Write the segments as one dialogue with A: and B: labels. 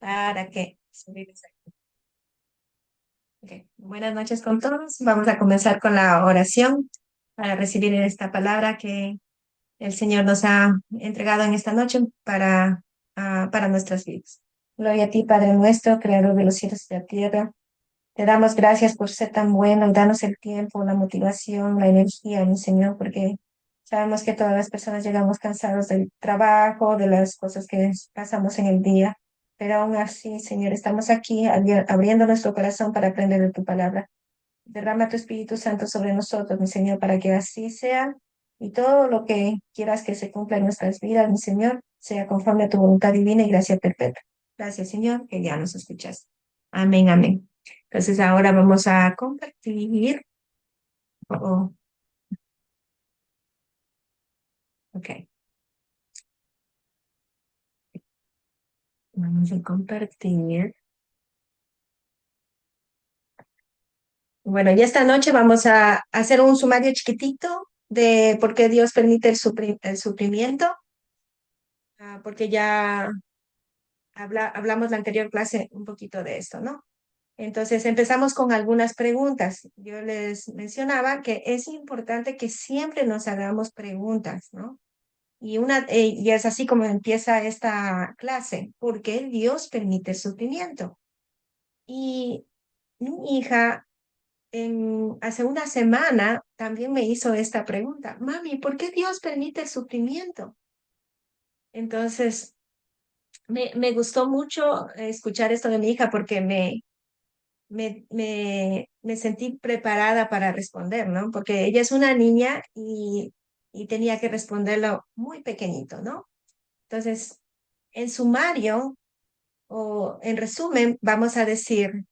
A: para que okay. Buenas noches con todos. Vamos a comenzar con la oración para recibir esta palabra que el Señor nos ha entregado en esta noche para nuestras vidas. Gloria a ti, Padre nuestro, creador de los cielos y de la tierra. Te damos gracias por ser tan bueno y darnos el tiempo, la motivación, la energía, mi Señor, porque sabemos que todas las personas llegamos cansados del trabajo, de las cosas que pasamos en el día. Pero aún así, Señor, estamos aquí abriendo nuestro corazón para aprender de tu palabra. Derrama tu Espíritu Santo sobre nosotros, mi Señor, para que así sea y todo lo que quieras que se cumpla en nuestras vidas, mi Señor, sea conforme a tu voluntad divina y gracia perpetua. Gracias, Señor, que ya nos escuchas. Amén, amén. Entonces ahora vamos a compartir. Oh, ok, vamos a compartir. Bueno, ya esta noche vamos a hacer un sumario chiquitito de por qué Dios permite el sufrimiento, porque ya hablamos la anterior clase un poquito de esto, ¿no? Entonces empezamos con algunas preguntas. Yo les mencionaba que es importante que siempre nos hagamos preguntas, ¿no? Y es así como empieza esta clase. ¿Por qué Dios permite el sufrimiento? Y mi hija hace una semana también me hizo esta pregunta. Mami, ¿por qué Dios permite el sufrimiento? Entonces, me gustó mucho escuchar esto de mi hija porque me sentí preparada para responder, ¿no? Porque ella es una niña y tenía que responderlo muy pequeñito, ¿no? Entonces, en sumario o en resumen, vamos a decir,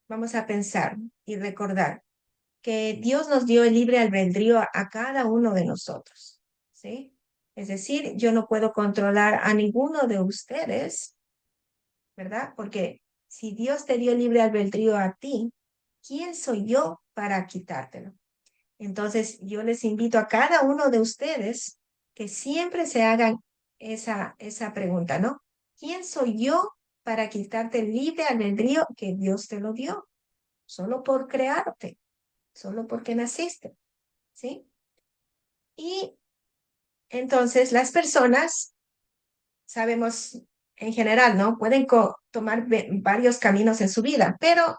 A: vamos a pensar y recordar que Dios nos dio el libre albedrío a cada uno de nosotros, ¿sí? Es decir, yo no puedo controlar a ninguno de ustedes, ¿verdad? Porque si Dios te dio libre albedrío a ti, ¿quién soy yo para quitártelo? Entonces, yo les invito a cada uno de ustedes que siempre se hagan esa pregunta, ¿no? ¿Quién soy yo para quitarte el libre albedrío que Dios te lo dio? Solo por crearte, solo porque naciste, ¿sí? Y entonces las personas, sabemos en general, ¿no? Pueden tomar varios caminos en su vida, pero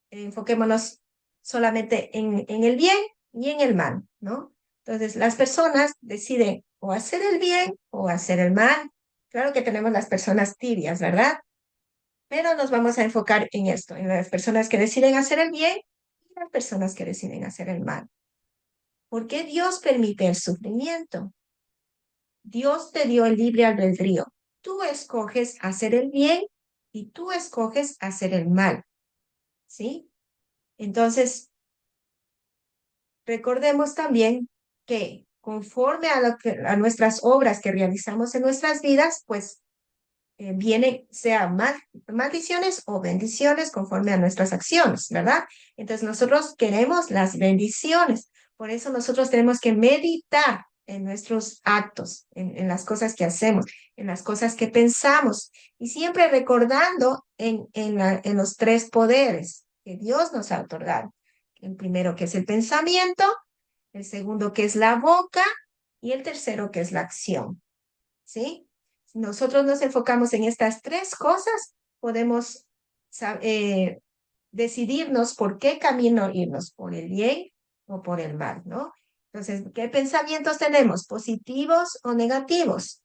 A: enfoquémonos solamente en el bien y en el mal, ¿no? Entonces, las personas deciden o hacer el bien o hacer el mal. Claro que tenemos las personas tibias, ¿verdad? Pero nos vamos a enfocar en esto, en las personas que deciden hacer el bien y las personas que deciden hacer el mal. ¿Por qué Dios permite el sufrimiento? Dios te dio el libre albedrío. Tú escoges hacer el bien y tú escoges hacer el mal, ¿sí? Entonces, recordemos también que conforme a nuestras obras que realizamos en nuestras vidas, pues viene sea maldiciones o bendiciones conforme a nuestras acciones, ¿verdad? Entonces nosotros queremos las bendiciones, por eso nosotros tenemos que meditar en nuestros actos, en las cosas que hacemos, en las cosas que pensamos y siempre recordando en los tres poderes que Dios nos ha otorgado. El primero que es el pensamiento, el segundo que es la boca y el tercero que es la acción, ¿sí? Si nosotros nos enfocamos en estas tres cosas, podemos decidirnos por qué camino irnos, por el bien o por el mal, ¿no? Entonces, ¿qué pensamientos tenemos? ¿Positivos o negativos?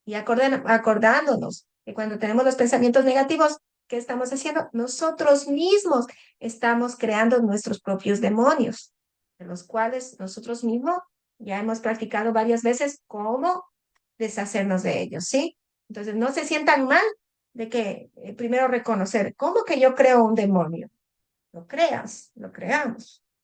A: Y acordándonos que cuando tenemos los pensamientos negativos, ¿qué estamos haciendo? Nosotros mismos estamos creando nuestros propios demonios, de los cuales nosotros mismos ya hemos practicado varias veces cómo deshacernos de ellos, ¿sí? Entonces, no se sientan mal de que primero reconocer, ¿cómo que yo creo un demonio? Lo creamos,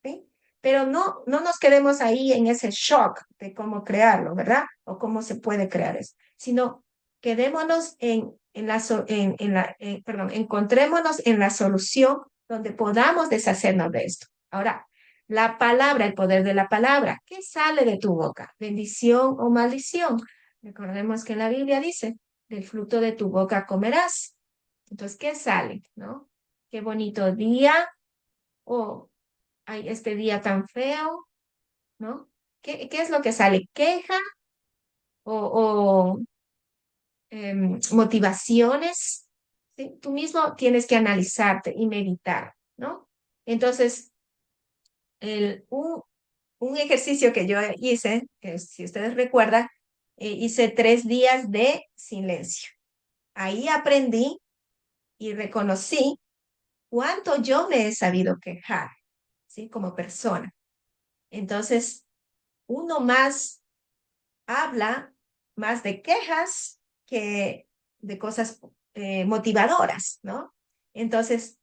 A: ¿sí? Pero no nos quedemos ahí en ese shock de cómo crearlo, ¿verdad? O cómo se puede crear eso, sino quedémonos perdón, encontrémonos en la solución donde podamos deshacernos de esto. Ahora, la palabra, el poder de la palabra, ¿qué sale de tu boca? ¿Bendición o maldición? Recordemos que la Biblia dice, del fruto de tu boca comerás. Entonces, ¿qué sale? ¿No? Qué bonito día, o ay, este día tan feo, ¿no? ¿Qué es lo que sale? ¿Queja o motivaciones? ¿Sí? Tú mismo tienes que analizarte y meditar, ¿no? Entonces, el, un ejercicio que yo hice, que si ustedes recuerdan, hice 3 días de silencio. Ahí aprendí y reconocí cuánto yo me he sabido quejar, ¿sí? Como persona. Entonces, uno más habla más de quejas que de cosas motivadoras, ¿no? Entonces,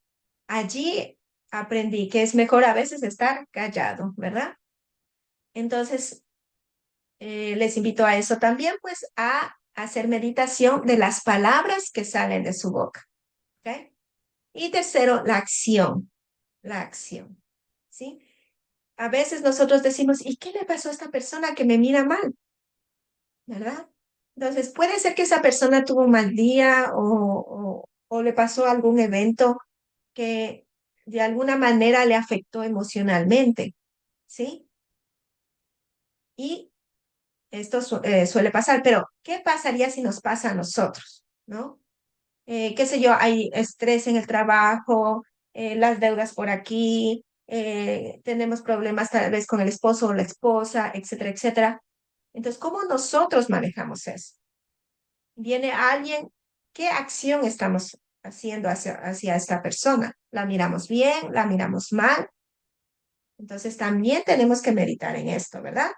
A: allí aprendí que es mejor a veces estar callado, ¿verdad? Entonces, les invito a eso también, pues, a hacer meditación de las palabras que salen de su boca, ¿ok? Y tercero, la acción, ¿sí? A veces nosotros decimos, ¿y qué le pasó a esta persona que me mira mal? ¿Verdad? Entonces, puede ser que esa persona tuvo un mal día o le pasó algún evento que de alguna manera le afectó emocionalmente, ¿sí? Y esto suele pasar, pero ¿qué pasaría si nos pasa a nosotros? ¿No? Qué sé yo, hay estrés en el trabajo, las deudas por aquí, tenemos problemas tal vez con el esposo o la esposa, etcétera, etcétera. Entonces, ¿cómo nosotros manejamos eso? Viene alguien, ¿qué acción estamos haciendo hacia esta persona? ¿La miramos bien? ¿La miramos mal? Entonces también tenemos que meditar en esto, ¿verdad?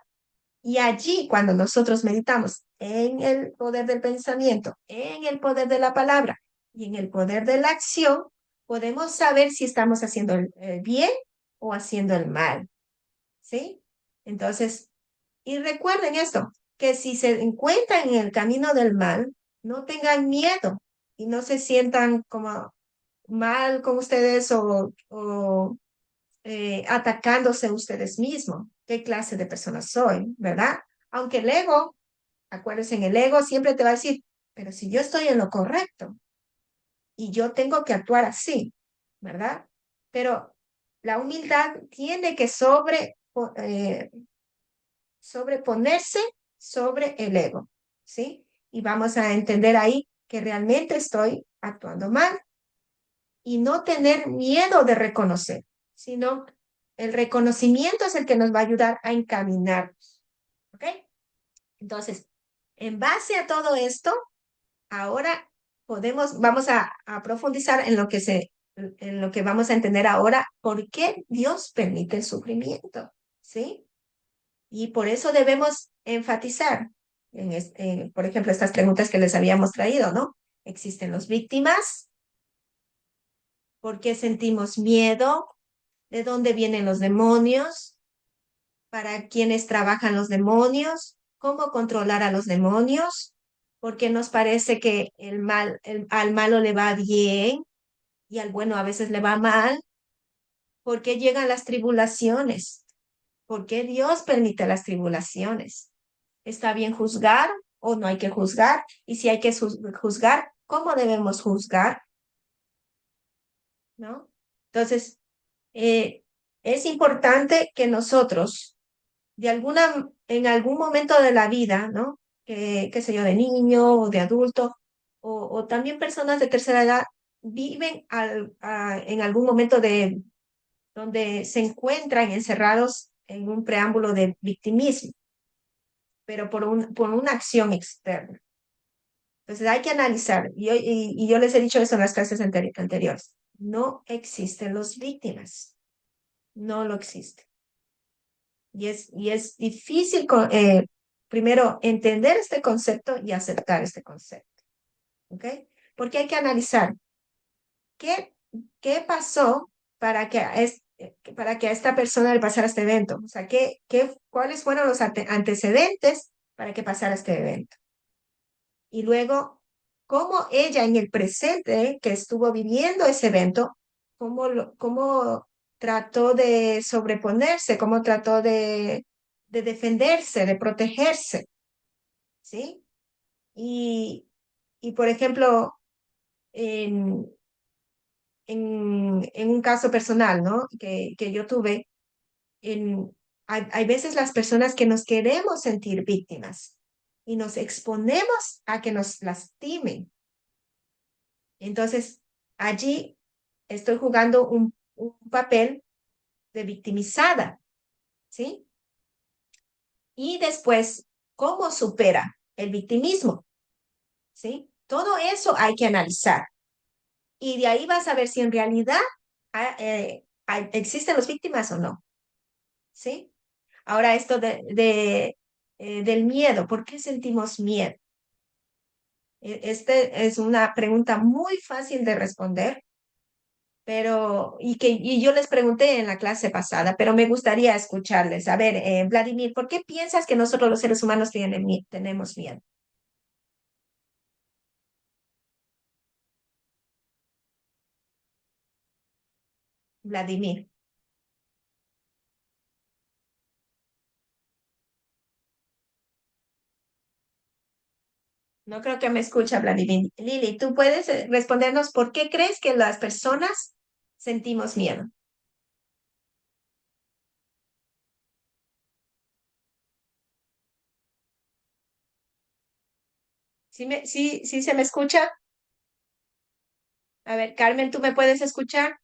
A: Y allí, cuando nosotros meditamos en el poder del pensamiento, en el poder de la palabra y en el poder de la acción, podemos saber si estamos haciendo el bien o haciendo el mal, ¿sí? Entonces, y recuerden esto, que si se encuentran en el camino del mal, no tengan miedo y no se sientan como mal con ustedes o atacándose ustedes mismos. ¿Qué clase de persona soy? ¿Verdad? Aunque el ego, acuérdense, en el ego siempre te va a decir, pero si yo estoy en lo correcto y yo tengo que actuar así, ¿verdad? Pero la humildad tiene que sobreponerse sobre el ego, ¿sí? Y vamos a entender ahí que realmente estoy actuando mal y no tener miedo de reconocer, sino el reconocimiento es el que nos va a ayudar a encaminarnos, ¿ok? Entonces, en base a todo esto, ahora vamos a profundizar en lo que vamos a entender ahora, por qué Dios permite el sufrimiento, ¿sí? Y por eso debemos enfatizar, por ejemplo, estas preguntas que les habíamos traído, ¿no? ¿Existen las víctimas? ¿Por qué sentimos miedo? ¿De dónde vienen los demonios? ¿Para quiénes trabajan los demonios? ¿Cómo controlar a los demonios? ¿Por qué nos parece que al malo le va bien y al bueno a veces le va mal? ¿Por qué llegan las tribulaciones? ¿Por qué Dios permite las tribulaciones? ¿Está bien juzgar o no hay que juzgar? Y si hay que juzgar, ¿cómo debemos juzgar? ¿No? Entonces, es importante que nosotros, en algún momento de la vida, ¿no? Qué sé yo, de niño o de adulto, o también personas de tercera edad, viven en algún momento donde se encuentran encerrados en un preámbulo de victimismo, pero por una acción externa. Entonces hay que analizar, y yo les he dicho eso en las clases anteriores, no existen las víctimas, no lo existe. Y es difícil, primero, entender este concepto y aceptar este concepto, ¿ok? Porque hay que analizar qué, qué pasó para que a esta persona le pasara este evento. O sea, cuáles fueron los antecedentes para que pasara este evento. Y luego, cómo ella en el presente que estuvo viviendo ese evento, cómo trató de sobreponerse, cómo trató de defenderse, de protegerse, ¿sí? Y, y por ejemplo, en, en un caso personal, ¿no? Que yo tuve, hay veces las personas que nos queremos sentir víctimas y nos exponemos a que nos lastimen. Entonces, allí estoy jugando un papel de victimizada, ¿sí? Y después, ¿cómo supera el victimismo? ¿Sí? Todo eso hay que analizar. Y de ahí vas a ver si en realidad existen las víctimas o no, ¿sí? Ahora esto del miedo, ¿por qué sentimos miedo? Este es una pregunta muy fácil de responder, pero y yo les pregunté en la clase pasada, pero me gustaría escucharles. A ver, Vladimir, ¿por qué piensas que nosotros los seres humanos tenemos miedo? Vladimir, no creo que me escucha Vladimir. Lili, ¿tú puedes respondernos por qué crees que las personas sentimos miedo? ¿Sí se me escucha? A ver, Carmen, ¿tú me puedes escuchar?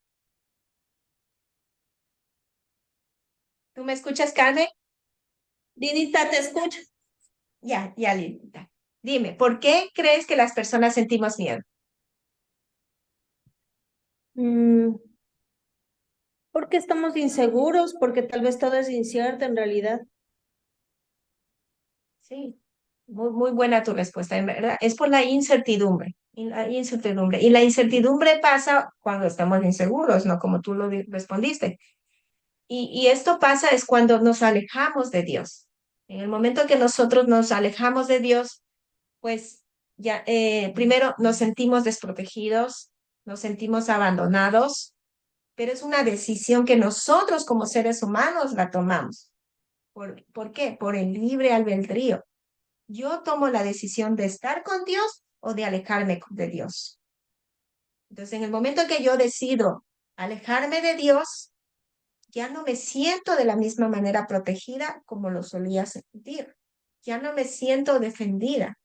A: ¿Tú me escuchas, Carmen?
B: Dinita, te escucho.
A: Ya, Lilita. Dime, ¿por qué crees que las personas sentimos miedo?
B: Mm, porque estamos inseguros, porque tal vez todo es incierto en realidad.
A: Sí, muy buena tu respuesta, en verdad. Es por la incertidumbre. Y la incertidumbre. Y la incertidumbre pasa cuando estamos inseguros, ¿no? Como tú respondiste. Y esto pasa es cuando nos alejamos de Dios. En el momento que nosotros nos alejamos de Dios, pues ya primero nos sentimos desprotegidos, nos sentimos abandonados, pero es una decisión que nosotros como seres humanos la tomamos. ¿Por qué? Por el libre albedrío. Yo tomo la decisión de estar con Dios o de alejarme de Dios. Entonces, en el momento que yo decido alejarme de Dios, ya no me siento de la misma manera protegida como lo solía sentir. Ya no me siento defendida,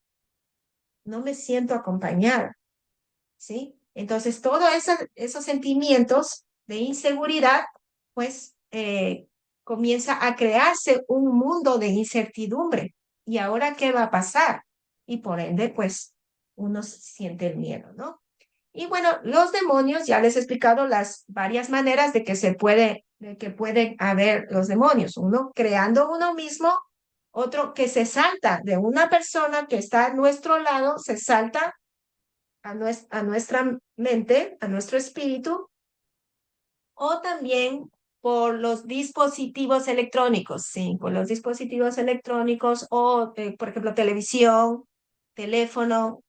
A: no me siento acompañada, ¿sí? Entonces, todos esos sentimientos de inseguridad, pues, comienza a crearse un mundo de incertidumbre. ¿Y ahora qué va a pasar? Y por ende, pues, uno siente el miedo, ¿no? Y bueno, los demonios, ya les he explicado las varias maneras de que pueden haber los demonios. Uno creando uno mismo, otro que se salta de una persona que está a nuestro lado, se salta a nuestra mente, a nuestro espíritu, o también por los dispositivos electrónicos, sí, por los dispositivos electrónicos o, por ejemplo, televisión, teléfono,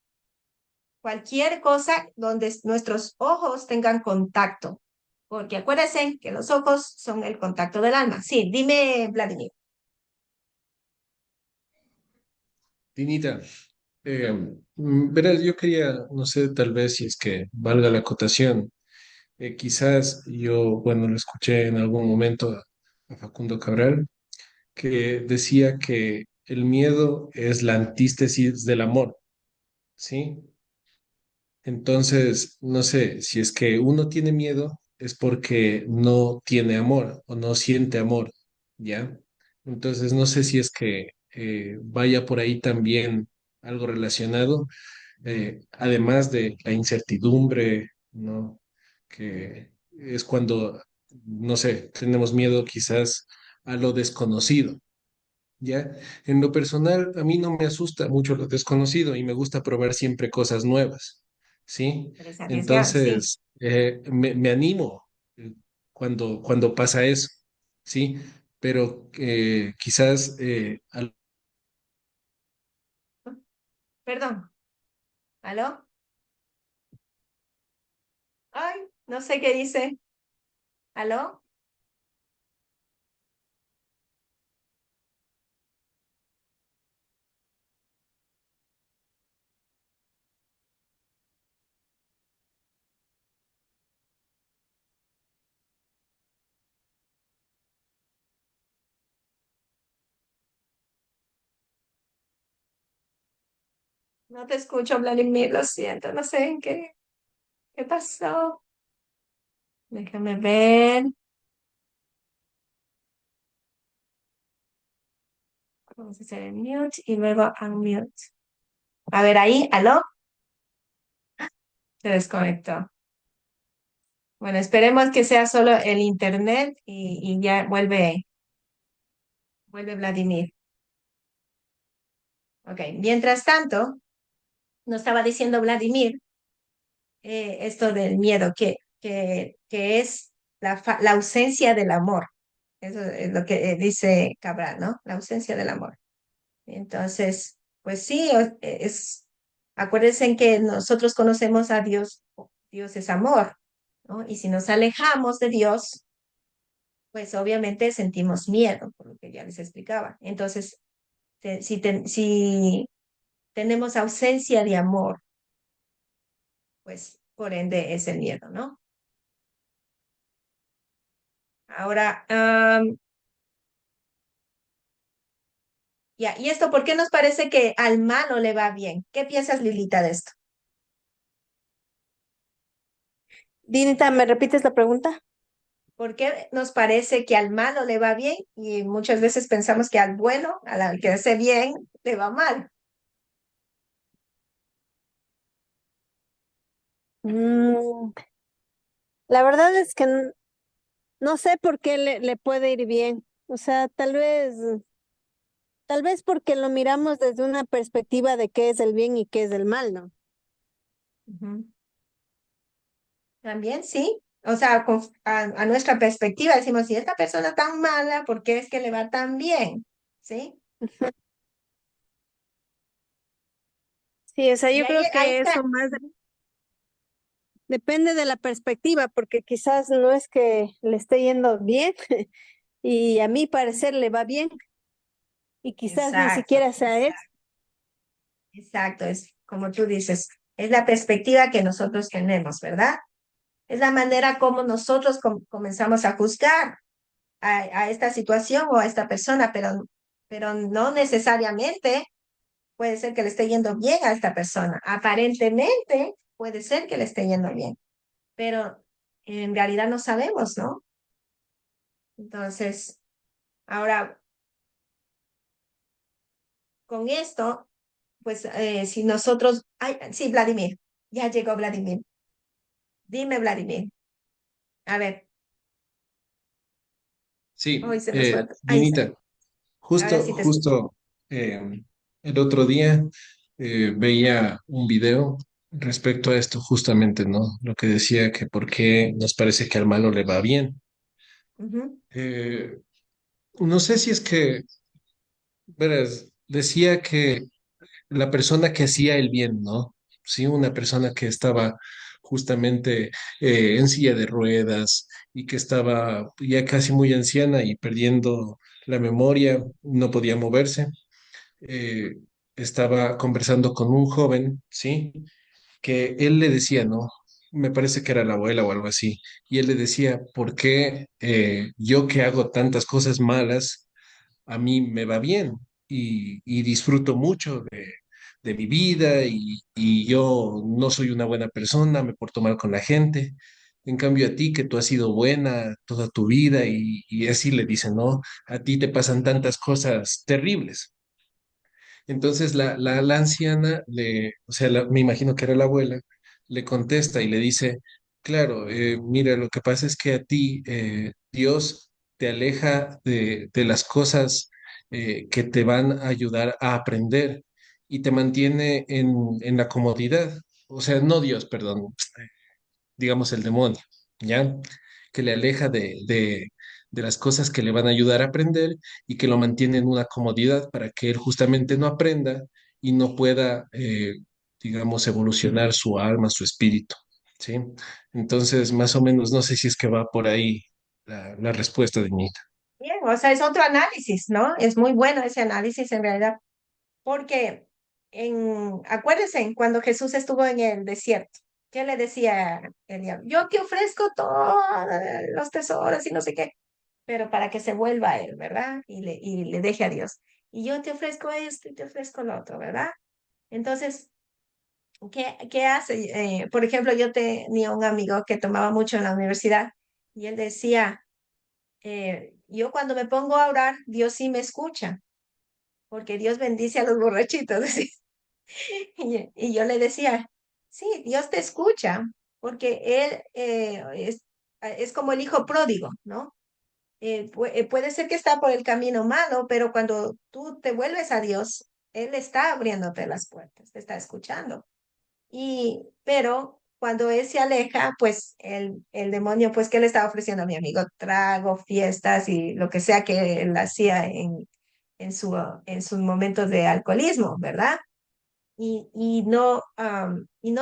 A: cualquier cosa donde nuestros ojos tengan contacto, porque acuérdense que los ojos son el contacto del alma. Sí, dime, Vladimir.
C: Dinita, verás, yo quería, no sé, tal vez si es que valga la acotación, quizás yo, bueno, lo escuché en algún momento a Facundo Cabral, que decía que el miedo es la antítesis del amor, ¿sí? Entonces, no sé, si es que uno tiene miedo, es porque no tiene amor o no siente amor, ¿ya? Entonces, no sé si es que vaya por ahí también algo relacionado, además de la incertidumbre, ¿no? Que es cuando, no sé, tenemos miedo quizás a lo desconocido. ¿Ya? En lo personal, a mí no me asusta mucho lo desconocido y me gusta probar siempre cosas nuevas, ¿sí?
A: ¿Eres arriesgado? Sí.
C: Entonces, me animo cuando pasa eso, ¿sí? Pero quizás,
A: Perdón. ¿Aló? Ay, no sé qué dice. ¿Aló? No te escucho, Vladimir, lo siento, no sé en qué pasó. Déjame ver. Vamos a hacer el mute y luego unmute. A ver ahí, aló, se desconectó. Bueno, esperemos que sea solo el internet y ya vuelve Vladimir. Ok, mientras tanto, nos estaba diciendo Vladimir esto del miedo, que es la ausencia del amor. Eso es lo que dice Cabral, ¿no? La ausencia del amor. Entonces, pues sí, acuérdense en que nosotros conocemos a Dios, Dios es amor, ¿no? Y si nos alejamos de Dios, pues obviamente sentimos miedo, por lo que ya les explicaba. Entonces, si tenemos ausencia de amor, pues por ende es el miedo, ¿no? Ahora, ya, ¿y esto por qué nos parece que al malo le va bien? ¿Qué piensas, Lilita, de esto?
B: Dinita, ¿me repites la pregunta?
A: ¿Por qué nos parece que al malo le va bien y muchas veces pensamos que al bueno, al que hace bien, le va mal?
B: Mm, la verdad es que no sé por qué le puede ir bien. O sea, tal vez porque lo miramos desde una perspectiva de qué es el bien y qué es el mal, ¿no?
A: Ujú. También sí. O sea, a nuestra perspectiva decimos, si esta persona tan mala, ¿por qué es que le va tan bien? ¿Sí?
B: Sí, o sea,
A: Y
B: yo creo
A: ahí
B: que
A: está.
B: eso más depende de la perspectiva, porque quizás no es que le esté yendo bien y a mi parecer le va bien y quizás ni
A: Exacto,
B: siquiera sea eso.
A: exacto. Es como tú dices, es la perspectiva que nosotros tenemos, ¿verdad? Es la manera como nosotros comenzamos a juzgar a esta situación o a esta persona, pero no necesariamente puede ser que le esté yendo bien a esta persona. Aparentemente puede ser que le esté yendo bien, pero en realidad no sabemos, ¿no? Entonces, ahora, con esto, pues si nosotros, ay, sí, Vladimir, ya llegó Vladimir. Dime, Vladimir. A ver, hoy
C: Sí,
A: se nos fue. Ahí está.
C: Dinita,
A: Ahora
C: justo,
A: sí te escucho.
C: justo el otro día veía un video respecto a esto, justamente, ¿no? Lo que decía que por qué nos parece que al malo le va bien.
A: Ujú,
C: Eh, no sé si es que, verás, decía que la persona que hacía el bien, ¿no? Sí, una persona que estaba justamente en silla de ruedas y que estaba ya casi muy anciana y perdiendo la memoria, no podía moverse. eh, Estaba conversando con un joven, ¿sí? Que él le decía, ¿no? Me parece que era la abuela o algo así, y él le decía, ¿por qué yo que hago tantas cosas malas, a mí me va bien y disfruto mucho de mi vida y yo no soy una buena persona, me porto mal con la gente? En cambio a ti, que tú has sido buena toda tu vida y así le dicen, ¿no? A ti te pasan tantas cosas terribles. Entonces la anciana, o sea, me imagino que era la abuela, le contesta y le dice, claro, mira, lo que pasa es que a ti Dios te aleja de las cosas que te van a ayudar a aprender y te mantiene en la comodidad. O sea, no Dios, perdón, digamos el demonio, ¿ya? Que le aleja de las cosas que le van a ayudar a aprender y que lo mantiene en una comodidad para que él justamente no aprenda y no pueda, digamos, evolucionar su alma, su espíritu, ¿sí? Entonces, más o menos, no sé si es que va por ahí la respuesta de Nita.
A: bien, o sea, es otro análisis, ¿no? Es muy bueno ese análisis en realidad, porque acuérdense, cuando Jesús estuvo en el desierto, ¿qué le decía el diablo? Yo te ofrezco todos los tesoros y no sé qué, pero para que se vuelva a él, ¿verdad? Y le deje a Dios. Y yo te ofrezco esto y te ofrezco lo otro, ¿verdad? Entonces, ¿Qué hace? Por ejemplo, yo tenía un amigo que tomaba mucho en la universidad y él decía, yo cuando me pongo a orar, Dios sí me escucha, porque Dios bendice a los borrachitos. Decía. Y yo le decía, sí, Dios te escucha, porque Él es como el hijo pródigo, ¿no? Puede ser que está por el camino malo, pero cuando tú te vuelves a Dios, Él está abriéndote las puertas, te está escuchando. Pero cuando él se aleja, pues el demonio, pues, ¿qué le estaba ofreciendo a mi amigo? Trago, fiestas y lo que sea que él hacía en sus momentos de alcoholismo, ¿verdad? Y no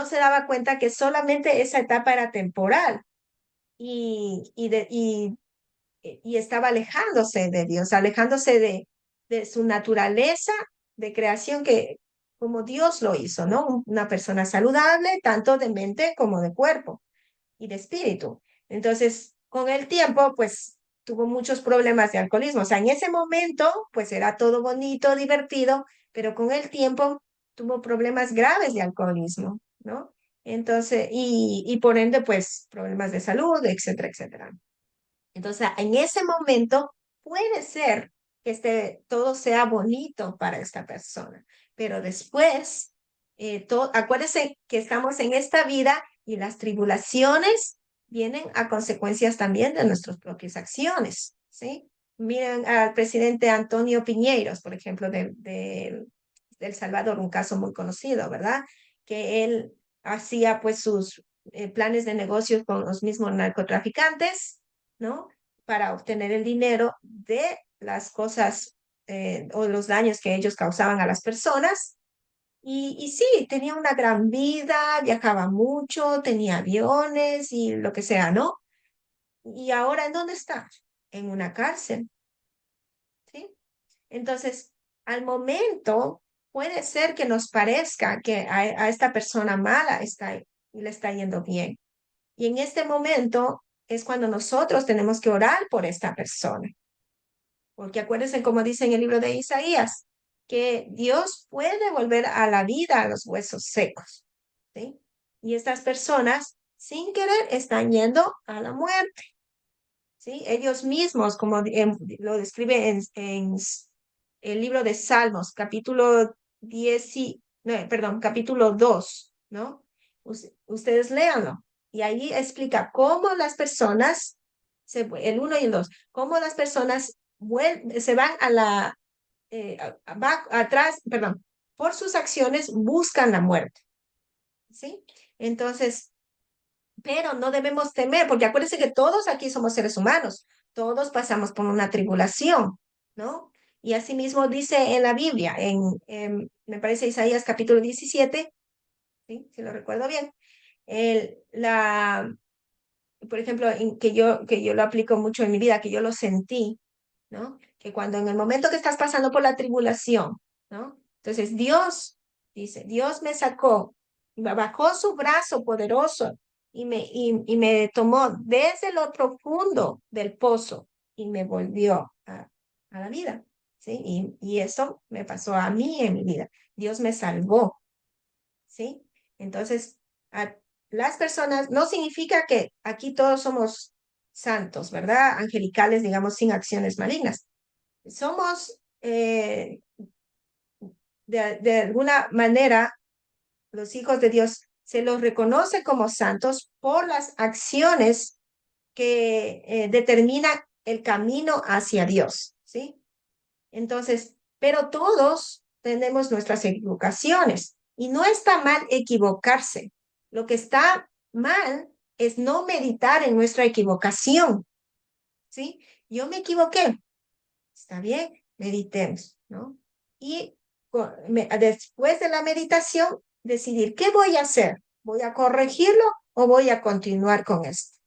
A: se daba cuenta que solamente esa etapa era temporal y estaba alejándose de Dios, alejándose de su naturaleza de creación que como Dios lo hizo, ¿no? Una persona saludable, tanto de mente como de cuerpo y de espíritu. Entonces, con el tiempo, pues tuvo muchos problemas de alcoholismo. O sea, en ese momento, pues era todo bonito, divertido, pero con el tiempo tuvo problemas graves de alcoholismo, ¿no? Entonces, y por ende, pues problemas de salud, etcétera, etcétera. Entonces, en ese momento puede ser que todo sea bonito para esta persona, pero después, acuérdese que estamos en esta vida y las tribulaciones vienen a consecuencias también de nuestras propias acciones, ¿sí? Miren al presidente Antonio Piñeiros, por ejemplo, de El Salvador, un caso muy conocido, ¿verdad? Que él hacía pues sus planes de negocios con los mismos narcotraficantes, ¿no? Para obtener el dinero de las cosas o los daños que ellos causaban a las personas. Y sí, tenía una gran vida, viajaba mucho, tenía aviones y lo que sea, ¿no? Y ahora, ¿en dónde está? En una cárcel, ¿sí? Entonces, al momento, puede ser que nos parezca que a esta persona mala le está yendo bien. Y en este momento es cuando nosotros tenemos que orar por esta persona. Porque acuérdense, como dice en el libro de Isaías, que Dios puede volver a la vida a los huesos secos, ¿sí? Y estas personas, sin querer, están yendo a la muerte, ¿sí? Ellos mismos, como lo describe en el libro de Salmos, capítulo 10, no, perdón, capítulo 2, ¿no? Ustedes léanlo. Y ahí explica cómo las personas, el uno y el 2, cómo las personas se van atrás, perdón, por sus acciones buscan la muerte, ¿sí? Entonces, pero no debemos temer, porque acuérdense que todos aquí somos seres humanos, todos pasamos por una tribulación, ¿no? Y asimismo dice en la Biblia, me parece Isaías capítulo 17, ¿sí? Si lo recuerdo bien, el, la, por ejemplo, que yo lo aplico mucho en mi vida, que yo lo sentí, ¿no? Que cuando en el momento que estás pasando por la tribulación, ¿no? Entonces Dios dice, Dios me sacó, bajó su brazo poderoso y me tomó desde lo profundo del pozo y me volvió a la vida, ¿sí? Y eso me pasó a mí en mi vida. Dios me salvó, ¿sí? Entonces, a las personas, no significa que aquí todos somos santos, ¿verdad? Angelicales, digamos, sin acciones malignas. Somos, de alguna manera, los hijos de Dios, se los reconoce como santos por las acciones que determinan el camino hacia Dios, ¿sí? Entonces, pero todos tenemos nuestras equivocaciones y no está mal equivocarse. Lo que está mal es no meditar en nuestra equivocación, ¿sí? Yo me equivoqué, está bien, meditemos, ¿no? Y después de la meditación, decidir qué voy a hacer. ¿Voy a corregirlo o voy a continuar con esto?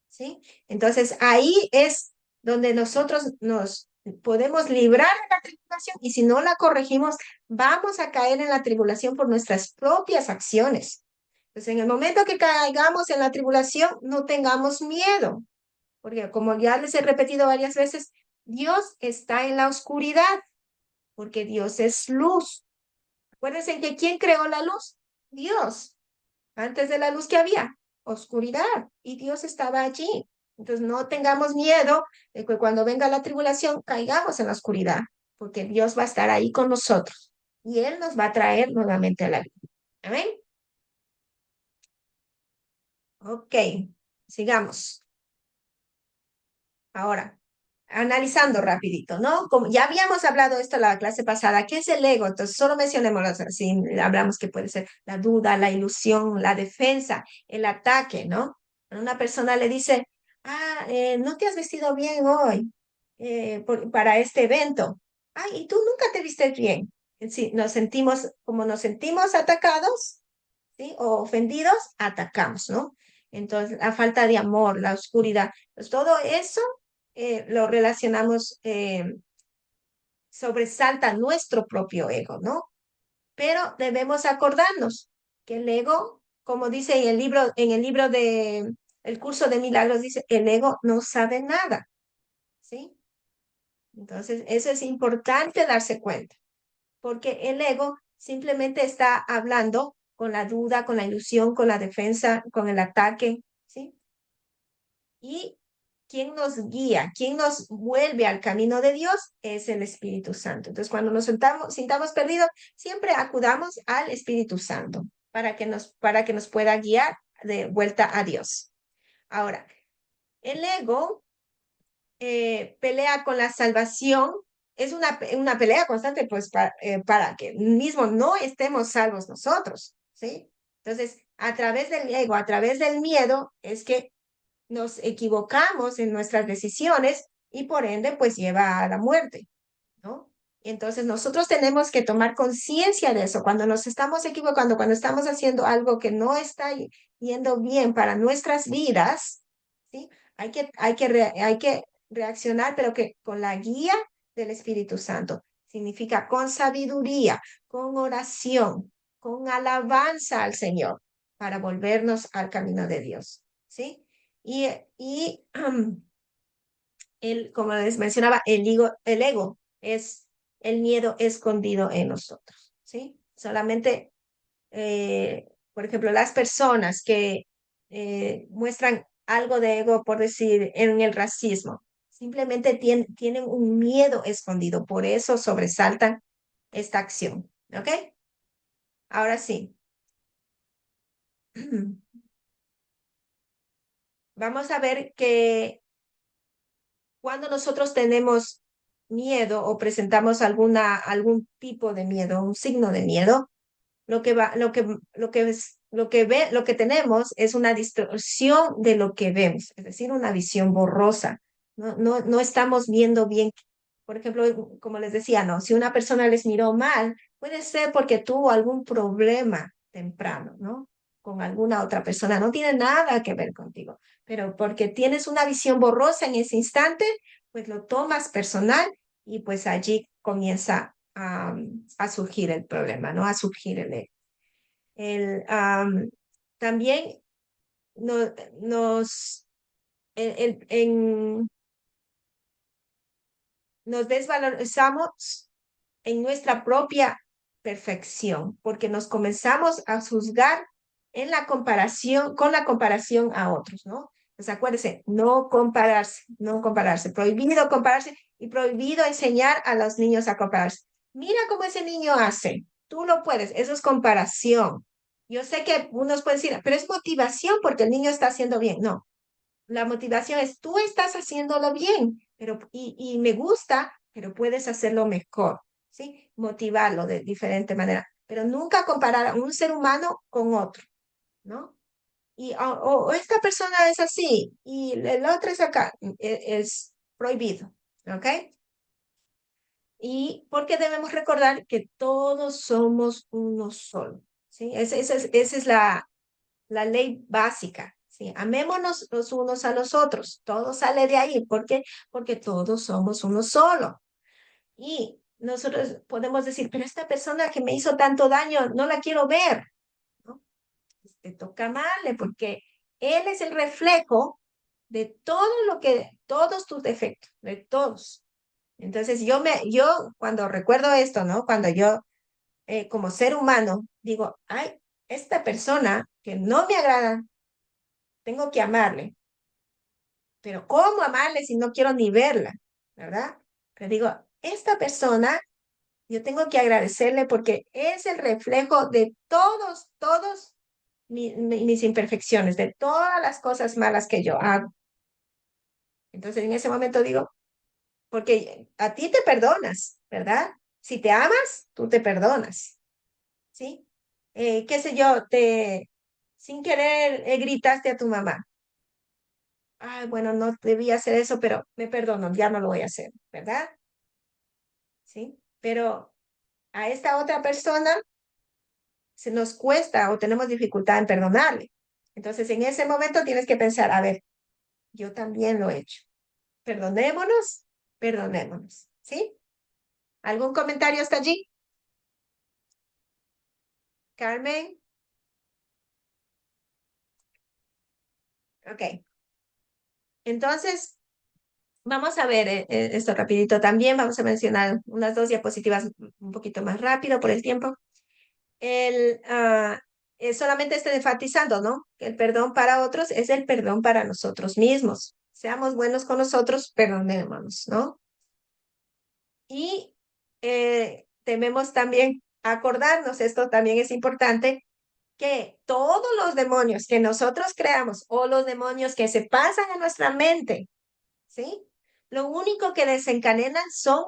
A: ¿Sí? Entonces ahí es donde nosotros nos podemos librar de la tribulación y si no la corregimos, vamos a caer en la tribulación por nuestras propias acciones. Entonces, en el momento que caigamos en la tribulación, no tengamos miedo, porque como ya les he repetido varias veces, Dios está en la oscuridad, porque Dios es luz. Acuérdense que ¿quién creó la luz? Dios. Antes de la luz que había, oscuridad, y Dios estaba allí. Entonces no tengamos miedo de que cuando venga la tribulación caigamos en la oscuridad, porque Dios va a estar ahí con nosotros y Él nos va a traer nuevamente a la vida. Amén. Ok, sigamos. Ahora, analizando rapidito, ¿no? Como ya habíamos hablado esto en la clase pasada, ¿qué es el ego? Entonces, solo mencionémoslo así, hablamos que puede ser la duda, la ilusión, la defensa, el ataque, ¿no? Cuando una persona le dice, no te has vestido bien hoy para este evento. Ay, y tú nunca te vistes bien. Sí, como nos sentimos atacados, ¿sí? O ofendidos, atacamos, ¿no? Entonces, la falta de amor, la oscuridad, pues todo eso lo relacionamos, sobresalta nuestro propio ego, ¿no? Pero debemos acordarnos que el ego, como dice en el libro de el curso de milagros, dice, el ego no sabe nada, ¿sí? Entonces, eso es importante darse cuenta, porque el ego simplemente está hablando con la duda, con la ilusión, con la defensa, con el ataque, ¿sí? Y quien nos guía, quien nos vuelve al camino de Dios es el Espíritu Santo. Entonces, cuando sintamos perdidos, siempre acudamos al Espíritu Santo para que nos pueda guiar de vuelta a Dios. Ahora, el ego pelea con la salvación, es una pelea constante, pues, para que mismo no estemos salvos nosotros, ¿sí? Entonces, a través del ego, a través del miedo, es que nos equivocamos en nuestras decisiones y por ende, pues, lleva a la muerte, ¿no? Entonces, nosotros tenemos que tomar conciencia de eso. Cuando nos estamos equivocando, cuando estamos haciendo algo que no está yendo bien para nuestras vidas, ¿sí? Hay que reaccionar, pero que con la guía del Espíritu Santo. Significa con sabiduría, con oración, con alabanza al Señor, para volvernos al camino de Dios, ¿sí? Y como les mencionaba, el ego es el miedo escondido en nosotros, ¿sí? Solamente, por ejemplo, las personas que muestran algo de ego, por decir, en el racismo, simplemente tienen un miedo escondido, por eso sobresaltan esta acción, ¿ok? Ahora sí, vamos a ver que cuando nosotros tenemos miedo o presentamos algún tipo de miedo, un signo de miedo, lo que tenemos es una distorsión de lo que vemos, es decir, una visión borrosa. No estamos viendo bien. Por ejemplo, como les decía, no, si una persona les miró mal, puede ser porque tuvo algún problema temprano, ¿no? Con alguna otra persona, no tiene nada que ver contigo, pero porque tienes una visión borrosa en ese instante, pues lo tomas personal y pues allí comienza a surgir el problema, ¿no? A surgir el, am, también no- nos, nos desvalorizamos en nuestra propia perfección, porque nos comenzamos a juzgar en la comparación, con la comparación a otros, ¿no? Pues acuérdense, no compararse, no compararse, prohibido compararse y prohibido enseñar a los niños a compararse. Mira cómo ese niño hace, tú lo puedes, eso es comparación. Yo sé que unos pueden decir, pero es motivación porque el niño está haciendo bien. No, la motivación es tú estás haciéndolo bien, y me gusta, pero puedes hacerlo mejor, ¿sí? Motivarlo de diferente manera, pero nunca comparar a un ser humano con otro, ¿no? O esta persona es así y el otro es acá, es prohibido, ¿ok? Y porque debemos recordar que todos somos uno solo, ¿sí? Esa es la ley básica, ¿sí? Amémonos los unos a los otros. Todo sale de ahí. ¿Por qué? Porque todos somos uno solo. Y nosotros podemos decir, pero esta persona que me hizo tanto daño, no la quiero ver, ¿no? Pues te toca amarle porque él es el reflejo de todos tus defectos, de todos. Entonces yo cuando recuerdo esto, ¿no? Cuando yo como ser humano digo, ay, esta persona que no me agrada, tengo que amarle. Pero ¿cómo amarle si no quiero ni verla? ¿Verdad? Le digo, esta persona, yo tengo que agradecerle porque es el reflejo de todos mis imperfecciones, de todas las cosas malas que yo hago. Entonces en ese momento digo, porque a ti te perdonas, ¿verdad? Si te amas, tú te perdonas, ¿sí? Qué sé yo, sin querer gritaste a tu mamá. Ay, bueno, no debía hacer eso, pero me perdono, ya no lo voy a hacer, ¿verdad? ¿Sí? Pero a esta otra persona se nos cuesta o tenemos dificultad en perdonarle. Entonces, en ese momento tienes que pensar, a ver, yo también lo he hecho. Perdonémonos, perdonémonos, ¿sí? ¿Algún comentario hasta allí? Carmen, ok. Entonces, vamos a ver esto rapidito también. Vamos a mencionar unas dos diapositivas un poquito más rápido por el tiempo. El, solamente estoy enfatizando, ¿no? Que el perdón para otros es el perdón para nosotros mismos. Seamos buenos con nosotros, perdonémonos, ¿no? Y debemos también acordarnos, esto también es importante, que todos los demonios que nosotros creamos o los demonios que se pasan a nuestra mente, ¿sí? Lo único que desencadenan son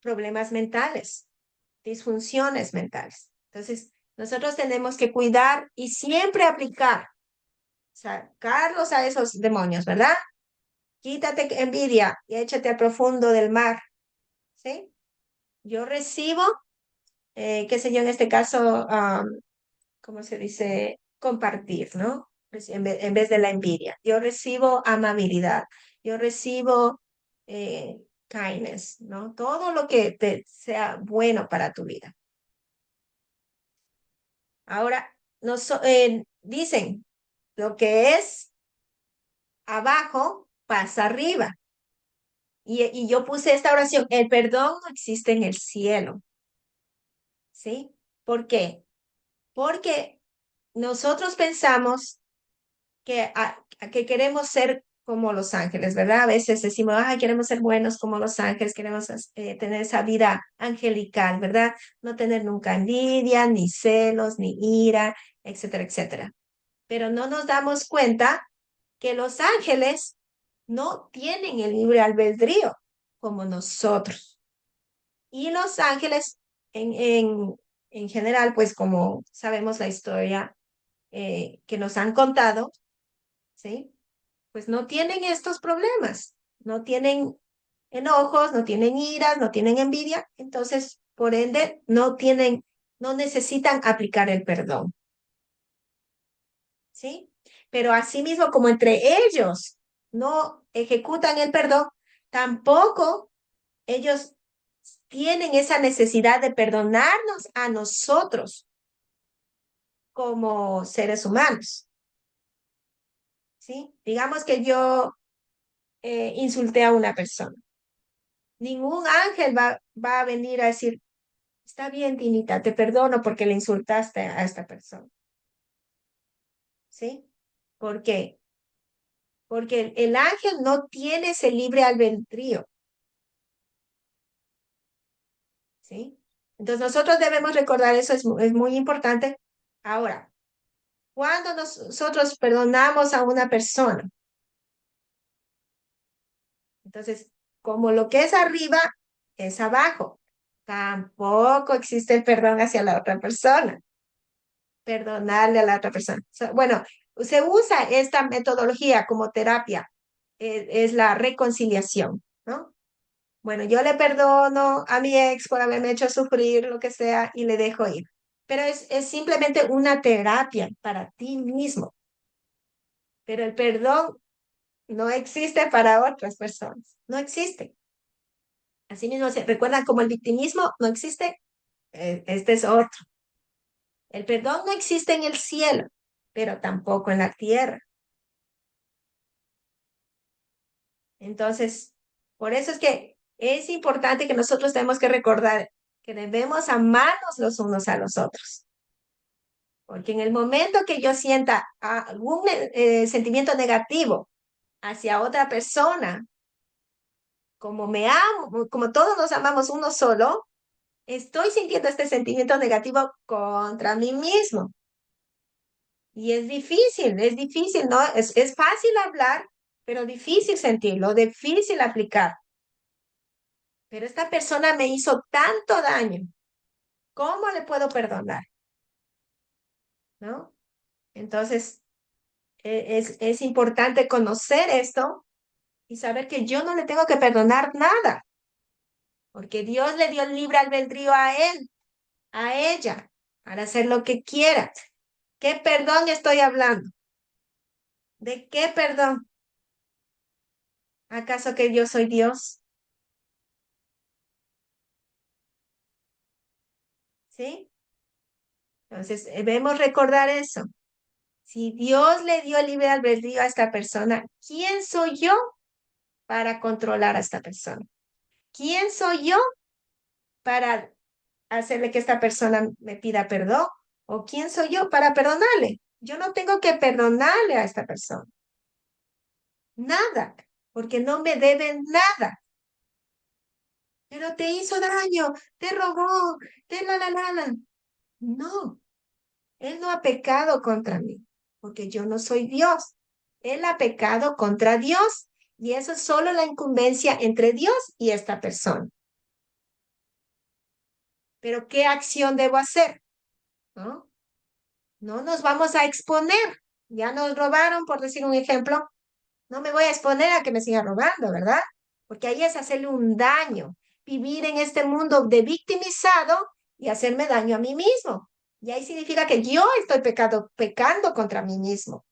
A: problemas mentales, disfunciones mentales. Entonces, nosotros tenemos que cuidar y siempre aplicar, sacarlos a esos demonios, ¿verdad? Quítate envidia y échate al profundo del mar, ¿sí? Yo recibo, qué sé yo, en este caso, ¿cómo se dice? Compartir, ¿no? Pues en vez de la envidia. Yo recibo amabilidad, yo recibo kindness, ¿no? Todo lo que te sea bueno para tu vida. Ahora, dicen, lo que es abajo pasa arriba. Y yo puse esta oración, el perdón no existe en el cielo, ¿sí? ¿Por qué? Porque nosotros pensamos que queremos ser como los ángeles, ¿verdad? A veces decimos, ay, queremos ser buenos como los ángeles, queremos tener esa vida angelical, ¿verdad? No tener nunca envidia, ni celos, ni ira, etcétera, etcétera. Pero no nos damos cuenta que los ángeles no tienen el libre albedrío como nosotros. Y los ángeles, en general, pues como sabemos la historia que nos han contado, ¿sí? Pues no tienen estos problemas, no tienen enojos, no tienen iras, no tienen envidia, entonces, por ende, no necesitan aplicar el perdón, ¿sí? Pero asimismo, como entre ellos no ejecutan el perdón, tampoco ellos tienen esa necesidad de perdonarnos a nosotros como seres humanos, ¿sí? Digamos que yo insulté a una persona. Ningún ángel va a venir a decir, está bien, Tinita, te perdono porque le insultaste a esta persona. ¿Sí? ¿Por qué? Porque el ángel no tiene ese libre albedrío. ¿Sí? Entonces nosotros debemos recordar eso, es muy importante. Ahora, cuando nosotros perdonamos a una persona, entonces, como lo que es arriba es abajo, tampoco existe el perdón hacia la otra persona. Perdonarle a la otra persona. Bueno, se usa esta metodología como terapia, es la reconciliación, ¿no? Bueno, yo le perdono a mi ex por haberme hecho sufrir, lo que sea, y le dejo ir. Pero es simplemente una terapia para ti mismo. Pero el perdón no existe para otras personas. No existe. Asimismo, ¿se recuerdan como el victimismo no existe? Este es otro. El perdón no existe en el cielo, pero tampoco en la tierra. Entonces, por eso es que es importante que nosotros tenemos que recordar que debemos amarnos los unos a los otros. Porque en el momento que yo sienta algún sentimiento negativo hacia otra persona, como me amo, como todos nos amamos uno solo, estoy sintiendo este sentimiento negativo contra mí mismo. Y es difícil, ¿no? Es fácil hablar, pero difícil sentirlo, difícil aplicar. Pero esta persona me hizo tanto daño. ¿Cómo le puedo perdonar? ¿No? Entonces, es importante conocer esto y saber que yo no le tengo que perdonar nada, porque Dios le dio el libre albedrío a él, a ella, para hacer lo que quiera. ¿Qué perdón estoy hablando? ¿De qué perdón? ¿Acaso que yo soy Dios? ¿Sí? Entonces, debemos recordar eso. Si Dios le dio el libre albedrío a esta persona, ¿quién soy yo para controlar a esta persona? ¿Quién soy yo para hacerle que esta persona me pida perdón? ¿O quién soy yo para perdonarle? Yo no tengo que perdonarle a esta persona. Nada, porque no me deben nada. Pero te hizo daño, te robó, te la. No, él no ha pecado contra mí, porque yo no soy Dios. Él ha pecado contra Dios y eso es solo la incumbencia entre Dios y esta persona. Pero ¿qué acción debo hacer? ¿No? No nos vamos a exponer. Ya nos robaron, por decir un ejemplo. No me voy a exponer a que me siga robando, ¿verdad? Porque ahí es hacerle un daño. Vivir en este mundo de victimizado y hacerme daño a mí mismo. Y ahí significa que yo estoy pecando contra mí mismo.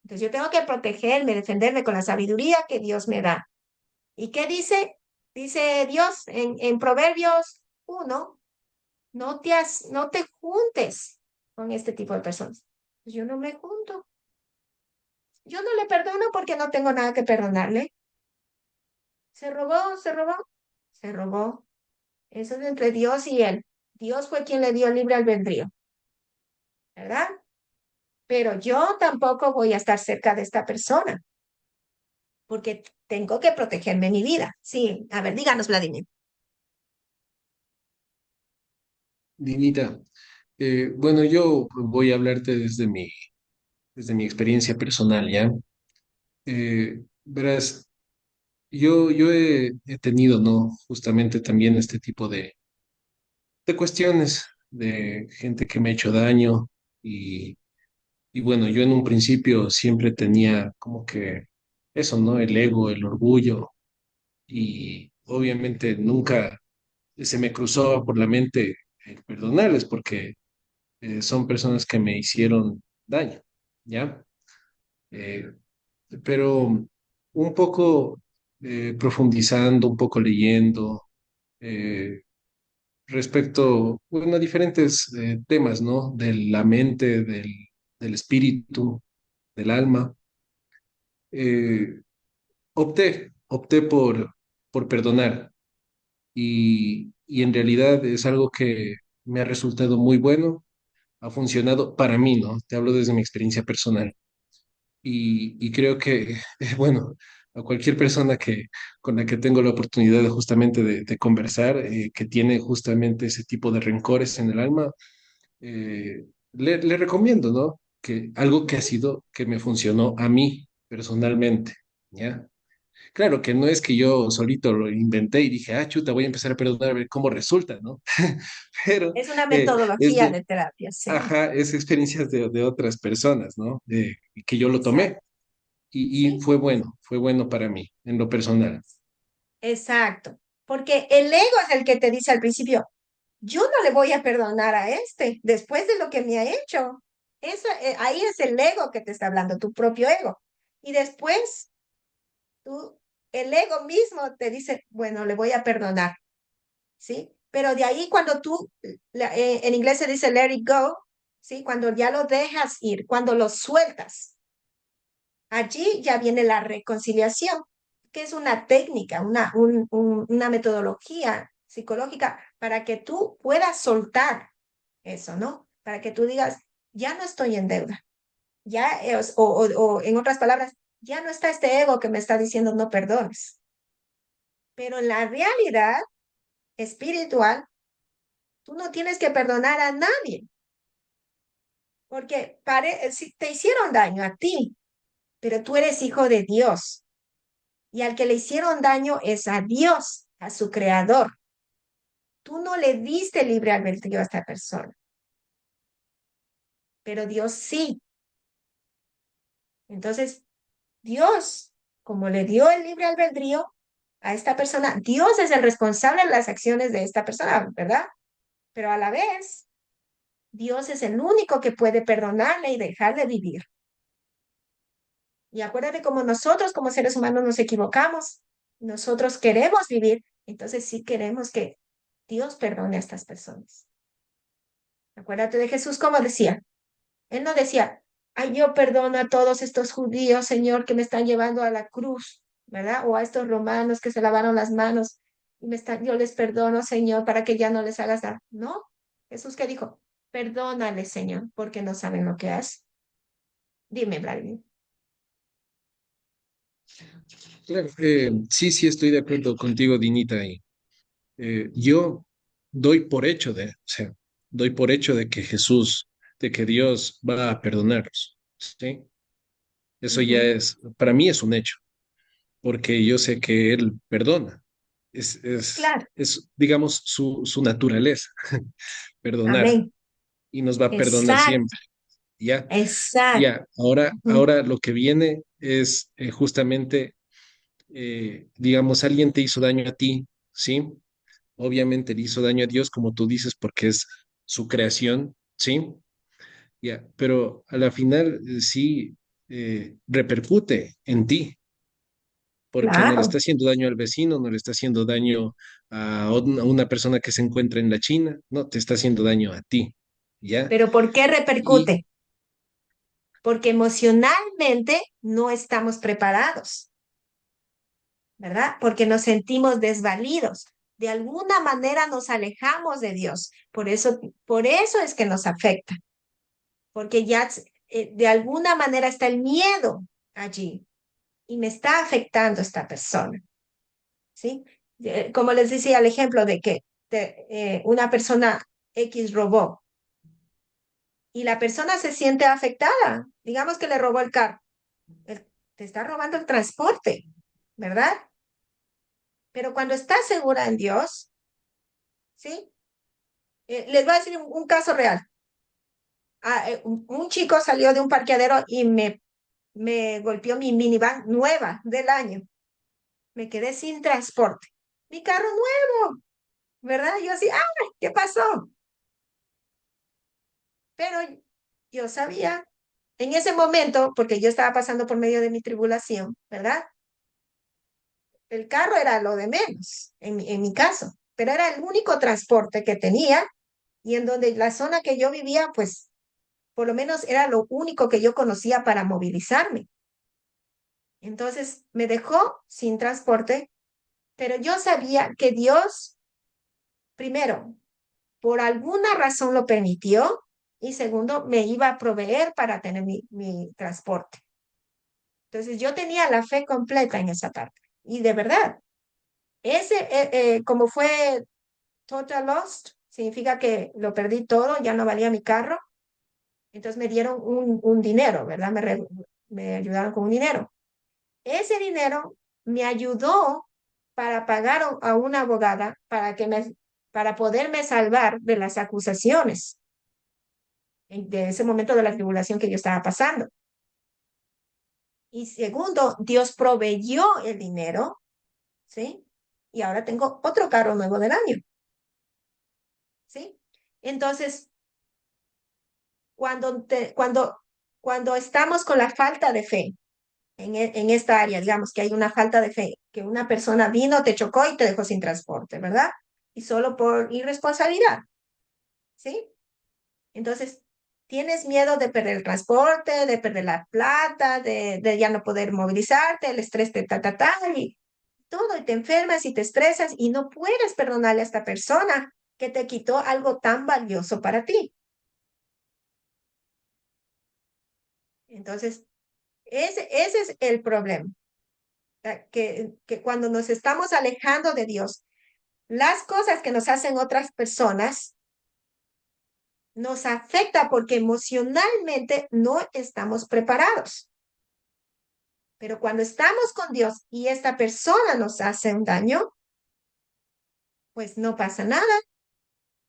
A: Entonces yo tengo que protegerme, defenderme con la sabiduría que Dios me da. ¿Y qué dice? Dice Dios en Proverbios 1, no te juntes con este tipo de personas. Pues yo no me junto. Yo no le perdono porque no tengo nada que perdonarle. Se robó, se robó, se robó. Eso es entre Dios y él. Dios fue quien le dio libre albedrío, ¿verdad? Pero yo tampoco voy a estar cerca de esta persona porque tengo que protegerme mi vida. Sí, a ver, díganos, Vladimir.
C: Dinita, bueno, yo voy a hablarte desde mi experiencia personal, ¿ya? Verás, yo he tenido, ¿no? Justamente también este tipo de cuestiones de gente que me ha hecho daño y bueno, yo en un principio siempre tenía como que eso, ¿no? El ego, el orgullo y obviamente nunca se me cruzó por la mente el perdonarles porque son personas que me hicieron daño, ¿ya? Eh, pero un poco profundizando, un poco leyendo eh, respecto, bueno, a diferentes temas, ¿no? De la mente, del espíritu, del alma, eh, opté por perdonar y en realidad es algo que me ha resultado muy bueno, ha funcionado para mí, ¿no? Te hablo desde mi experiencia personal. Y creo que, bueno, a cualquier persona con la que tengo la oportunidad de justamente de conversar, que tiene justamente ese tipo de rencores en el alma, le recomiendo, ¿no? Que algo que ha sido, que me funcionó a mí personalmente, ¿ya? Claro que no es que yo solito lo inventé y dije, chuta, voy a empezar a perdonar a ver cómo resulta, ¿no? Pero
A: Es una
C: es
A: metodología
C: de,
A: de terapia, sí.
C: ajá, es experiencias de otras personas, ¿no? Que yo lo tomé
A: Exacto,
C: y
A: sí,
C: fue bueno para mí, en lo personal.
A: exacto. Porque el ego es el que te dice al principio, yo no le voy a perdonar a este después de lo que me ha hecho. Eso, ahí es el ego que te está hablando, tu propio ego. Y después tú, el ego mismo te dice, bueno, le voy a perdonar, ¿sí? Pero de ahí cuando tú, en inglés se dice let it go, ¿sí? Cuando ya lo dejas ir, cuando lo sueltas, allí ya viene la reconciliación, que es una técnica, una metodología psicológica para que tú puedas soltar eso, ¿no? Para que tú digas, ya no estoy en deuda. Ya, o en otras palabras, ya no está este ego que me está diciendo no perdones. Pero en la realidad espiritual, tú no tienes que perdonar a nadie, porque si te hicieron daño a ti, pero tú eres hijo de Dios, y al que le hicieron daño es a Dios, a su creador. Tú no le diste libre albedrío a esta persona, pero Dios sí. Entonces, Dios, como le dio el libre albedrío a esta persona, Dios es el responsable de las acciones de esta persona, ¿verdad? Pero a la vez, Dios es el único que puede perdonarle y dejarle vivir. Y acuérdate como nosotros como seres humanos nos equivocamos, nosotros queremos vivir, entonces sí queremos que Dios perdone a estas personas. Acuérdate de Jesús como decía, él no decía, ay, yo perdono a todos estos judíos, Señor, que me están llevando a la cruz, ¿verdad? O a estos romanos que se lavaron las manos y yo les perdono, Señor, para que ya no les hagas nada. No, Jesús que dijo, perdónale, Señor, porque no saben lo que hacen. Dime, Vladimir.
C: Claro, sí, sí, estoy de acuerdo contigo, Dinita. Y yo doy por hecho o sea, doy por hecho de que Jesús, de que Dios va a perdonarnos, ¿sí? Eso ya
A: Ujú,
C: es, para mí es un hecho, porque yo sé que Él perdona.
A: claro,
C: Digamos, su naturaleza, perdonar,
A: amén.
C: y nos va a perdonar
A: Exacto,
C: siempre, ¿ya?
A: exacto.
C: Ya, ahora,
A: Ujú,
C: ahora lo que viene es justamente, digamos, alguien te hizo daño a ti, ¿sí? Obviamente le hizo daño a Dios, como tú dices, porque es su creación, ¿sí? Ya, pero a la final sí repercute en ti, porque no le
A: claro.
C: está haciendo daño al vecino, no le está haciendo daño a una persona que se encuentra en la China, no, te está haciendo daño a ti, ¿ya?
A: Pero ¿por qué
C: Y
A: repercute? Porque emocionalmente no estamos preparados, ¿verdad? Porque nos sentimos desvalidos. De alguna manera nos alejamos de Dios. Por eso es que nos afecta, porque ya de alguna manera está el miedo allí y me está afectando esta persona, ¿sí? Como les decía el ejemplo de que una persona X robó y la persona se siente afectada. Digamos que le robó el carro. Te está robando el transporte, ¿verdad? Pero cuando estás segura en Dios, ¿sí? Les voy a decir un caso real. Un chico salió de un parqueadero y me golpeó mi minivan nueva del año. Me quedé sin transporte. Mi carro nuevo, ¿verdad? Yo así, ¡ah! ¿Qué pasó? Pero yo sabía en ese momento, porque yo estaba pasando por medio de mi tribulación, ¿verdad? El carro era lo de menos, en mi caso, pero era el único transporte que tenía y en donde la zona que yo vivía, pues por lo menos era lo único que yo conocía para movilizarme. Entonces me dejó sin transporte, pero yo sabía que Dios, primero, por alguna razón lo permitió y segundo, me iba a proveer para tener mi transporte. Entonces yo tenía la fe completa en esa parte. Y de verdad, como fue total lost, significa que lo perdí todo, ya no valía mi carro. Entonces me dieron un dinero, ¿verdad? Me ayudaron con un dinero. Ese dinero me ayudó para pagar a una abogada para poderme salvar de las acusaciones de ese momento de la tribulación que yo estaba pasando. Y segundo, Dios proveyó el dinero, ¿sí? Y ahora tengo otro carro nuevo del año, ¿sí? Entonces, cuando estamos con la falta de fe en esta área, digamos que hay una falta de fe, que una persona vino, te chocó y te dejó sin transporte, ¿verdad? Y solo por irresponsabilidad, ¿sí? Entonces, tienes miedo de perder el transporte, de perder la plata, de ya no poder movilizarte, el estrés te y todo, y te enfermas y te estresas y no puedes perdonarle a esta persona que te quitó algo tan valioso para ti. Entonces, ese es el problema, que cuando nos estamos alejando de Dios, las cosas que nos hacen otras personas nos afecta porque emocionalmente no estamos preparados. Pero cuando estamos con Dios y esta persona nos hace un daño, pues no pasa nada,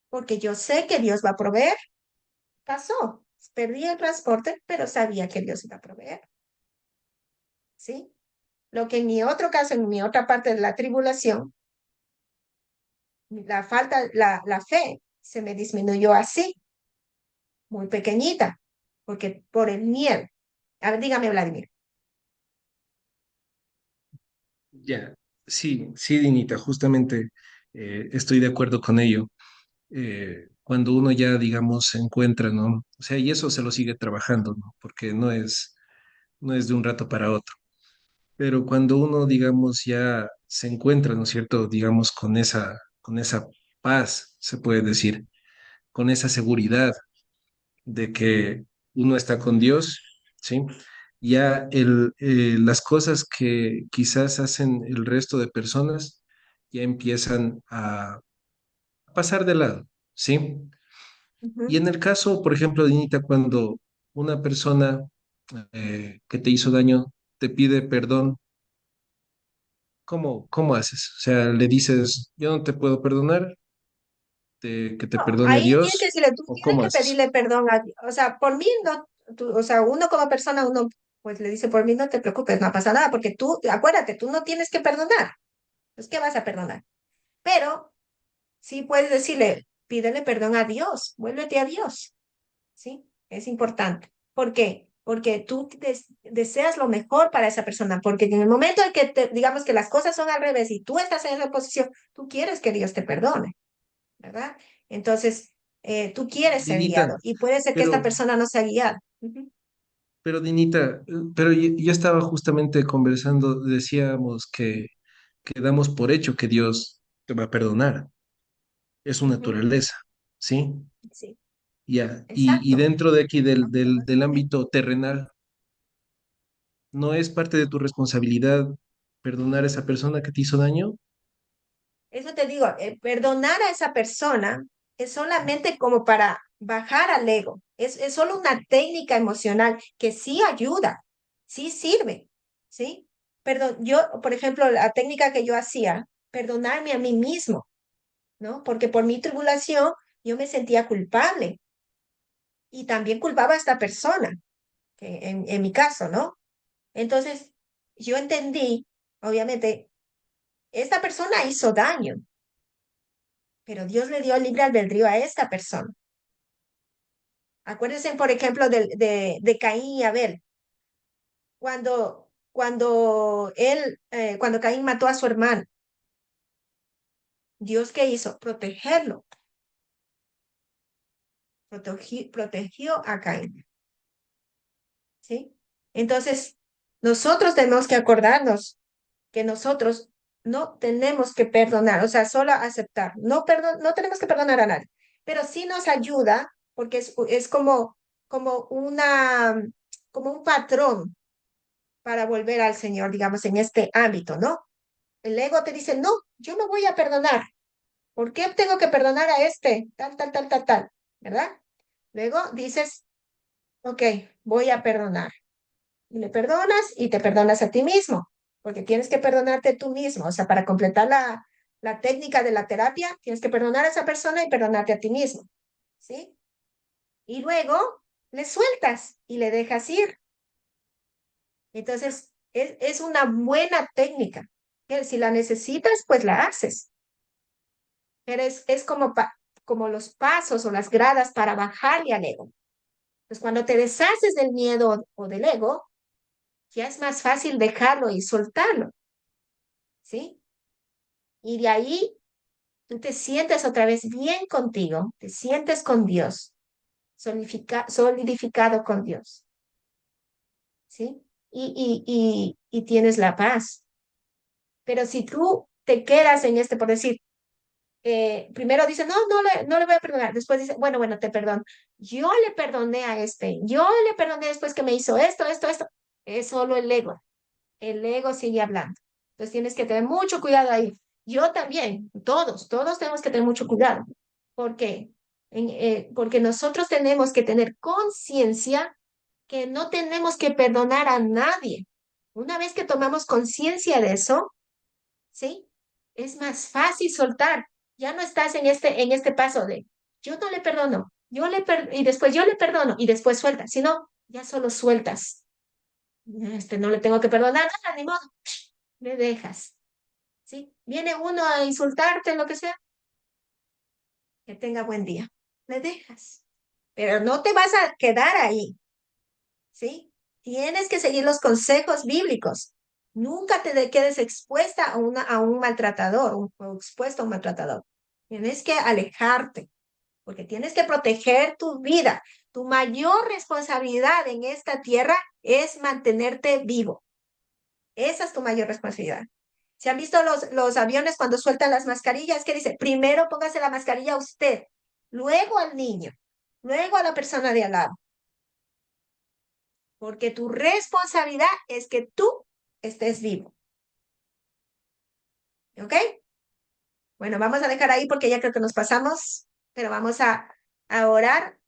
A: porque yo sé que Dios va a proveer. Pasó, perdí el transporte, pero sabía que Dios iba a proveer. ¿Sí? Lo que en mi otro caso, en mi otra parte de la tribulación, la fe se me disminuyó así, muy pequeñita, porque por el miedo. A ver, dígame, Vladimir.
C: Ya, sí, sí, Dinita, justamente estoy de acuerdo con ello. Cuando uno ya, digamos, se encuentra, ¿no? O sea, y eso se lo sigue trabajando, ¿no? Porque no es de un rato para otro. Pero cuando uno, digamos, ya se encuentra, ¿no es cierto? Digamos, con esa paz, se puede decir, con esa seguridad de que uno está con Dios, ¿sí? Ya las cosas que quizás hacen el resto de personas ya empiezan a pasar de lado, ¿sí? Y
A: Ujú.
C: en el caso, por ejemplo, Dinita, cuando una persona que te hizo daño te pide perdón, ¿cómo haces? O sea, le dices, yo no te puedo perdonar, que te
A: No,
C: perdone
A: ahí tienes que
C: Dios,
A: decirle, tú
C: ¿o
A: tienes
C: cómo
A: que
C: haces?
A: pedirle perdón a Dios. O sea, por mí no, o sea, uno como persona, uno pues le dice, por mí no te preocupes, no pasa nada, porque tú, acuérdate, tú no tienes que perdonar. Pues, ¿qué vas a perdonar? Pero sí puedes decirle, pídele perdón a Dios, vuélvete a Dios, ¿sí? Es importante. ¿Por qué? Porque tú deseas lo mejor para esa persona, porque en el momento en que digamos que las cosas son al revés y tú estás en esa posición, tú quieres que Dios te perdone, ¿verdad? Entonces, tú quieres ser
C: Dinita,
A: guiado y puede ser que esta
C: pero
A: persona no sea guiada. Ujú,
C: Dinita, pero yo estaba justamente conversando, decíamos que damos por hecho que Dios te va a perdonar, es su
A: ujú,
C: naturaleza, ¿sí?
A: sí,
C: Ya, y
A: exacto.
C: dentro de aquí del ámbito terrenal, ¿no es parte de tu responsabilidad perdonar a esa persona que te hizo daño?
A: Eso te digo, perdonar a esa persona es solamente como para bajar al ego. Es solo una técnica emocional que sí ayuda, sí sirve, ¿sí? Perdón, yo, por ejemplo, la técnica que yo hacía, perdonarme a mí mismo, ¿no? Porque por mi tribulación yo me sentía culpable y también culpaba a esta persona, que en mi caso, ¿no? Entonces, yo entendí, obviamente, esta persona hizo daño, pero Dios le dio libre albedrío a esta persona. Acuérdense, por ejemplo, de Caín y Abel, cuando Caín mató a su hermano, Dios qué hizo? Protegerlo, protegió a Caín, ¿sí? Entonces, nosotros tenemos que acordarnos que nosotros no tenemos que perdonar, o sea, solo aceptar, no tenemos que perdonar a nadie, pero sí nos ayuda porque es como como un patrón para volver al Señor, digamos, en este ámbito, ¿no? El ego te dice, no, yo no voy a perdonar. ¿Por qué tengo que perdonar a este? Tal, tal, tal, tal, tal, ¿verdad? Luego dices, ok, voy a perdonar. Y le perdonas y te perdonas a ti mismo, porque tienes que perdonarte tú mismo. O sea, para completar la técnica de la terapia, tienes que perdonar a esa persona y perdonarte a ti mismo, ¿sí? Y luego le sueltas y le dejas ir. Entonces, es una buena técnica. Que si la necesitas, pues la haces. Pero es como, como los pasos o las gradas para bajarle al ego. Pues cuando te deshaces del miedo o del ego, ya es más fácil dejarlo y soltarlo, ¿sí? Y de ahí tú te sientes otra vez bien contigo, te sientes con Dios, solidificado con Dios, ¿sí? Y tienes la paz. Pero si tú te quedas en este, por decir, primero dice, no, no le voy a perdonar. Después dice, bueno, te perdono. Yo le perdoné a este, yo le perdoné después que me hizo esto. Es solo el ego. El ego sigue hablando. Entonces tienes que tener mucho cuidado ahí. Yo también, todos tenemos que tener mucho cuidado. ¿Por qué? Porque nosotros tenemos que tener conciencia que no tenemos que perdonar a nadie. Una vez que tomamos conciencia de eso, ¿sí? Es más fácil soltar. Ya no estás en este paso de yo no le perdono, y después yo le perdono y después sueltas, sino ya solo sueltas. No le tengo que perdonar nada, ni modo. Le dejas, ¿sí? Viene uno a insultarte, lo que sea, que tenga buen día. Le dejas. Pero no te vas a quedar ahí, ¿sí? Tienes que seguir los consejos bíblicos. Nunca quedes expuesta a un maltratador o expuesto a un maltratador. Tienes que alejarte, porque tienes que proteger tu vida. Tu mayor responsabilidad en esta tierra es mantenerte vivo. Esa es tu mayor responsabilidad. ¿Se han visto los aviones cuando sueltan las mascarillas? ¿Qué dice? Primero póngase la mascarilla a usted, luego al niño, luego a la persona de al lado. Porque tu responsabilidad es que tú estés vivo. ¿Ok? Bueno, vamos a dejar ahí porque ya creo que nos pasamos, pero vamos a orar.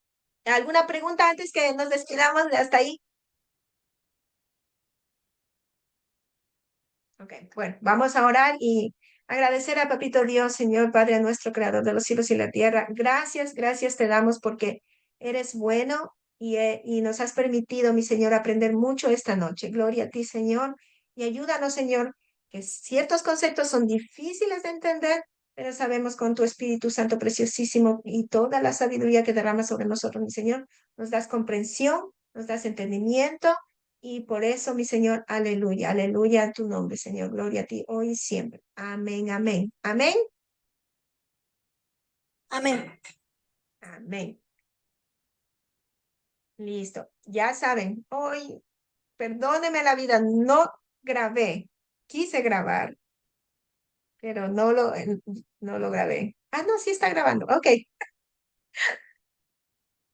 A: ¿Alguna pregunta antes que nos despidamos de hasta ahí? Ok, bueno, vamos a orar y agradecer a Papito Dios, Señor Padre nuestro, Creador de los cielos y la tierra. Gracias te damos porque eres bueno y nos has permitido, mi Señor, aprender mucho esta noche. Gloria a ti, Señor, y ayúdanos, Señor, que ciertos conceptos son difíciles de entender, pero sabemos con tu Espíritu Santo preciosísimo y toda la sabiduría que derramas sobre nosotros, mi Señor, nos das comprensión, nos das entendimiento y por eso, mi Señor, aleluya, aleluya a tu nombre, Señor. Gloria a ti hoy y siempre. Amén, amén. Amén,
B: Amén.
A: amén. Listo. Ya saben, hoy, perdóneme la vida, no grabé. Quise grabar, pero no lo grabé. Ah, no, sí está grabando. Ok.